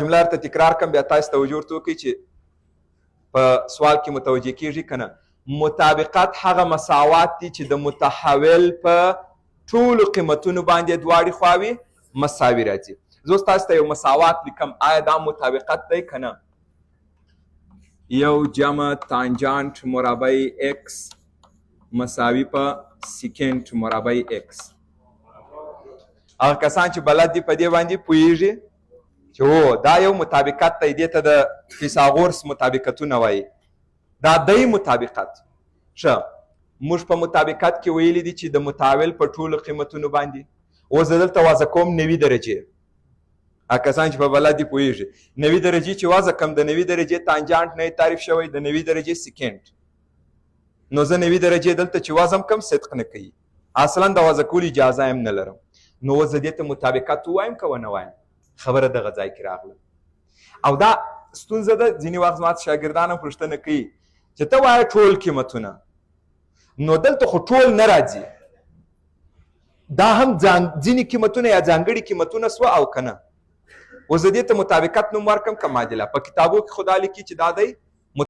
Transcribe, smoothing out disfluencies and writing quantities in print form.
جمله ورته تکرار کړم بیا تاسو توجه ورته وکړئ چې په سوال کې متوجه کیږي که نه. مطابقت هغه مساوات دي چې د متحول په ټولو قیمتونو باندې دواړې خواوې مساوي راځي. زه اوس تاسو ته یو مساوات لیکم، آیا دا مطابقت دی که نه؟ یو جمع تانجانت مربع x مساوي په سیکنډ مربع x. هغه کسان چې بلد دي په دې باندې پوهیږي چې هو دا یو مطابقت دی، دې ته د فیثاغورس مطابقتونه وایي. دا دی مطابقت. ښه، موږ په مطابقت کې ویلي دي چې د متحول په ټولو قیمتونو باندې. اوس زه دلته وضع کوم 90 درجې. هغه کسان چې په بلد دي پوهیږي 90 درجې چې وضع کړم، د 90 درجې تانجانت نه تعریف شوی، د 90 درجې سیکنډ. نو زه 90 درجې دلته چې وضع کم صدق نه کوي، اصلا د وضع کولو اجازه هم نه لرم. نو اوس زه دې ته مطابقت ووایم که ونه وایم؟ خبره دغه ځای کې راغله. او دا ستونزه ده، ځینې وخت زما شاګردان هم پوښتنه کوي چې ته وایه ټول قیمتونه، نو دلته خو ټول نه راځي، دا هم ځینې قیمتونه یا ځانګړي قیمتونه سوه او که نه. اوس زه دې ته مطابقت نوم ورکړم که معادله؟ په کتابو کې خو دا لیکي چې دا دی